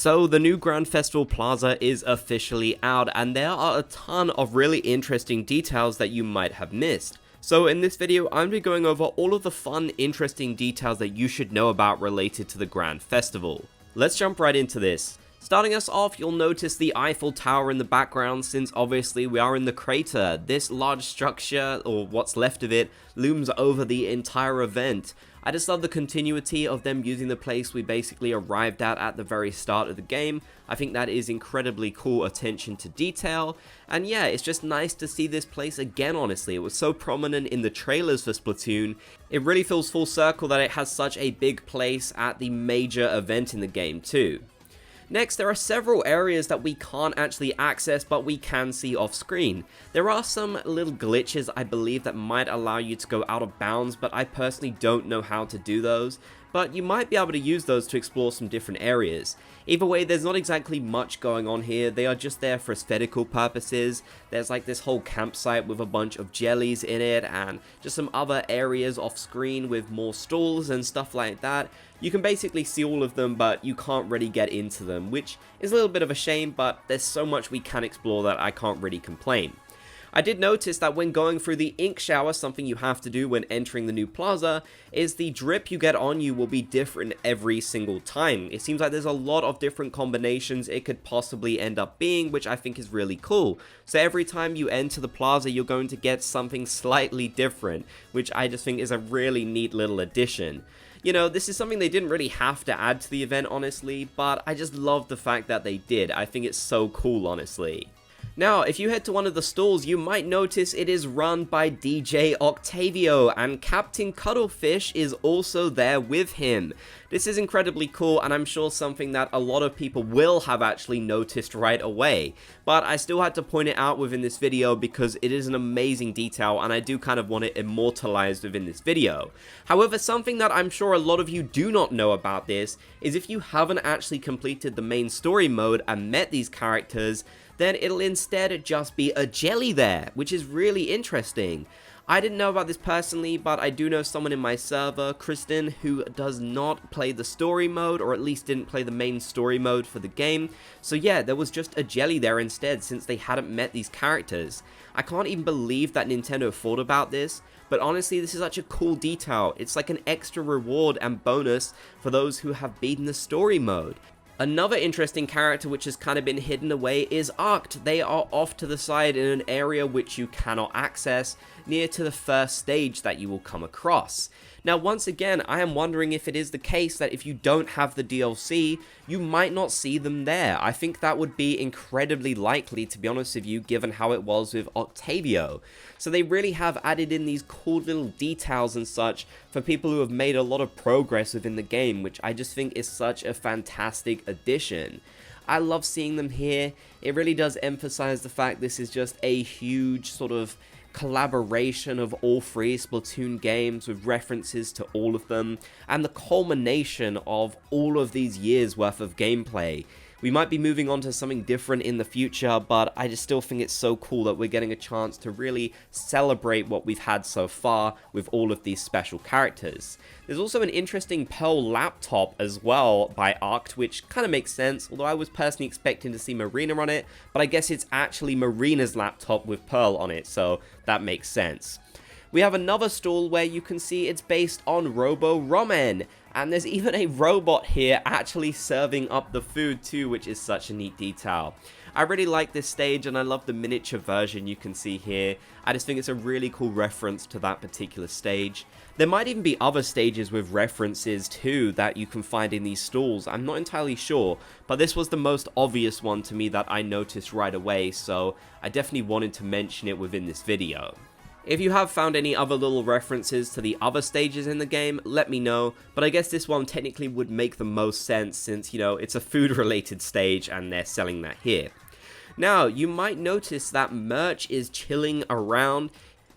So the new Grand Festival Plaza is officially out, and there are a ton of really interesting details that you might have missed. So in this video, I'm going to be going over all of the fun, interesting details that you should know about related to the Grand Festival. Let's jump right into this. Starting us off, you'll notice the Eiffel Tower in the background since obviously we are in the crater. This large structure, or what's left of it, looms over the entire event. I just love the continuity of them using the place we basically arrived at the very start of the game. I think that is incredibly cool attention to detail. And yeah, it's just nice to see this place again, honestly. It was so prominent in the trailers for Splatoon. It really feels full circle that it has such a big place at the major event in the game too. Next, there are several areas that we can't actually access, but we can see off screen. There are some little glitches, I believe, that might allow you to go out of bounds, but I personally don't know how to do those. But you might be able to use those to explore some different areas. Either way, there's not exactly much going on here. They are just there for aesthetical purposes. There's like this whole campsite with a bunch of jellies in it, and just some other areas off screen with more stalls and stuff like that. You can basically see all of them, but you can't really get into them, which is a little bit of a shame, but there's so much we can explore that I can't really complain. I did notice that when going through the ink shower, something you have to do when entering the new plaza, is the drip you get on you will be different every single time. It seems like there's a lot of different combinations it could possibly end up being, which I think is really cool. So every time you enter the plaza, you're going to get something slightly different, which I just think is a really neat little addition. You know, this is something they didn't really have to add to the event, honestly, but I just love the fact that they did. I think it's so cool, honestly. Now, if you head to one of the stalls, you might notice it is run by DJ Octavio, and Captain Cuttlefish is also there with him. This is incredibly cool, and I'm sure something that a lot of people will have actually noticed right away. But I still had to point it out within this video because it is an amazing detail, and I do kind of want it immortalized within this video. However, something that I'm sure a lot of you do not know about this is if you haven't actually completed the main story mode and met these characters, then it'll instead just be a jelly there, which is really interesting. I didn't know about this personally, but I do know someone in my server, Kristen, who does not play the story mode, or at least didn't play the main story mode for the game. So yeah, there was just a jelly there instead, since they hadn't met these characters. I can't even believe that Nintendo thought about this, but honestly, this is such a cool detail. It's like an extra reward and bonus for those who have beaten the story mode. Another interesting character which has kind of been hidden away is Arced. They are off to the side in an area which you cannot access, near to the first stage that you will come across. Now once again, I am wondering if it is the case that if you don't have the DLC, you might not see them there. I think that would be incredibly likely, to be honest with you, given how it was with Octavio. So they really have added in these cool little details and such for people who have made a lot of progress within the game, which I just think is such a fantastic addition. I love seeing them here. It really does emphasize the fact this is just a huge sort of collaboration of all three Splatoon games with references to all of them, and the culmination of all of these years worth of gameplay. We might be moving on to something different in the future, but I just still think it's so cool that we're getting a chance to really celebrate what we've had so far with all of these special characters. There's also an interesting Pearl laptop as well by Arced, which kind of makes sense, although I was personally expecting to see Marina on it, but I guess it's actually Marina's laptop with Pearl on it, so that makes sense. We have another stall where you can see it's based on Robo Ramen, and there's even a robot here actually serving up the food too, which is such a neat detail. I really like this stage, and I love the miniature version you can see here. I just think it's a really cool reference to that particular stage. There might even be other stages with references too that you can find in these stalls. I'm not entirely sure, but this was the most obvious one to me that I noticed right away, so I definitely wanted to mention it within this video. If you have found any other little references to the other stages in the game, let me know, but I guess this one technically would make the most sense since, you know, it's a food-related stage and they're selling that here. Now, you might notice that Merch is chilling around.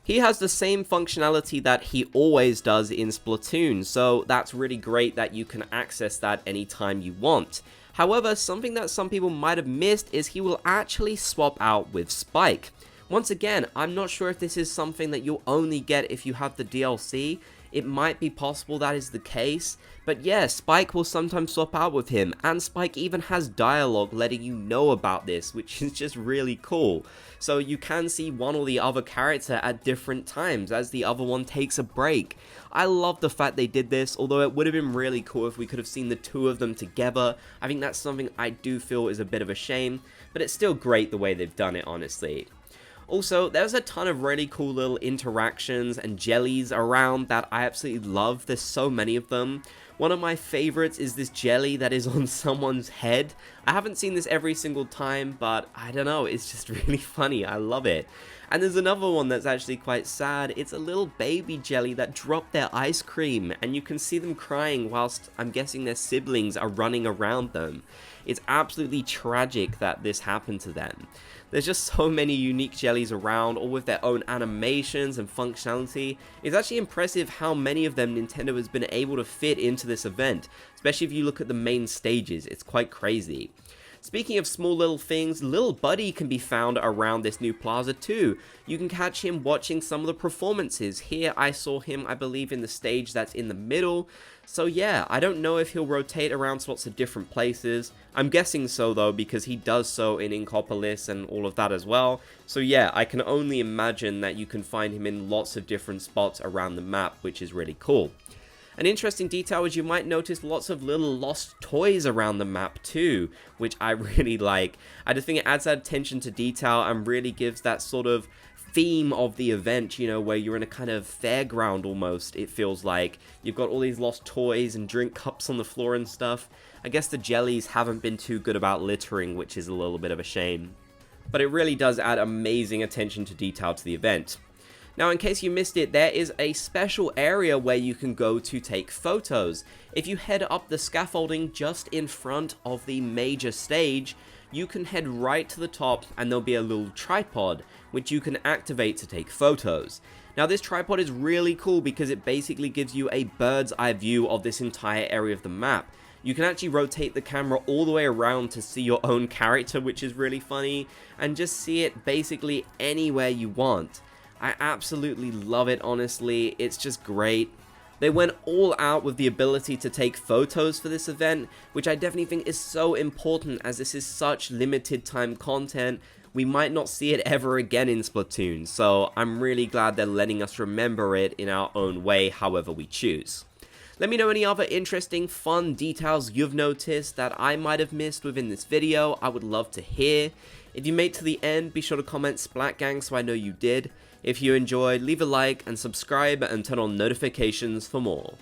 He has the same functionality that he always does in Splatoon, so that's really great that you can access that anytime you want. However, something that some people might have missed is he will actually swap out with Spike. Once again, I'm not sure if this is something that you'll only get if you have the DLC. it might be possible that is the case, but yeah, Spike will sometimes swap out with him, and Spike even has dialogue letting you know about this, which is just really cool. So you can see one or the other character at different times as the other one takes a break. I love the fact they did this, although it would have been really cool if we could have seen the two of them together. I think that's something I do feel is a bit of a shame, but it's still great the way they've done it, honestly. Also, there's a ton of really cool little interactions and jellies around that I absolutely love. There's so many of them. One of my favorites is this jelly that is on someone's head. I haven't seen this every single time, but I don't know, it's just really funny. I love it. And there's another one that's actually quite sad. It's a little baby jelly that dropped their ice cream, and you can see them crying whilst I'm guessing their siblings are running around them. It's absolutely tragic that this happened to them. There's just so many unique jellies around, all with their own animations and functionality. It's actually impressive how many of them Nintendo has been able to fit into this event, especially if you look at the main stages. It's quite crazy. Speaking of small little things, Little Buddy can be found around this new plaza too. You can catch him watching some of the performances. Here I saw him, I believe, in the stage that's in the middle. So yeah, I don't know if he'll rotate around to lots of different places. I'm guessing so though, because he does so in Inkopolis and all of that as well. So yeah, I can only imagine that you can find him in lots of different spots around the map, which is really cool. An interesting detail is you might notice lots of little lost toys around the map too, which I really like. I just think it adds that attention to detail and really gives that sort of theme of the event, you know, where you're in a kind of fairground almost, it feels like. You've got all these lost toys and drink cups on the floor and stuff. I guess the jellies haven't been too good about littering, which is a little bit of a shame. But it really does add amazing attention to detail to the event. Now, in case you missed it, there is a special area where you can go to take photos. If you head up the scaffolding just in front of the major stage, you can head right to the top and there'll be a little tripod, which you can activate to take photos. Now, this tripod is really cool because it basically gives you a bird's eye view of this entire area of the map. You can actually rotate the camera all the way around to see your own character, which is really funny, and just see it basically anywhere you want. I absolutely love it, honestly. It's just great. They went all out with the ability to take photos for this event, which I definitely think is so important as this is such limited time content. We might not see it ever again in Splatoon, so I'm really glad they're letting us remember it in our own way, however we choose. Let me know any other interesting, fun details you've noticed that I might have missed within this video. I would love to hear. If you made it to the end, be sure to comment Splat Gang so I know you did. If you enjoyed, leave a like and subscribe and turn on notifications for more.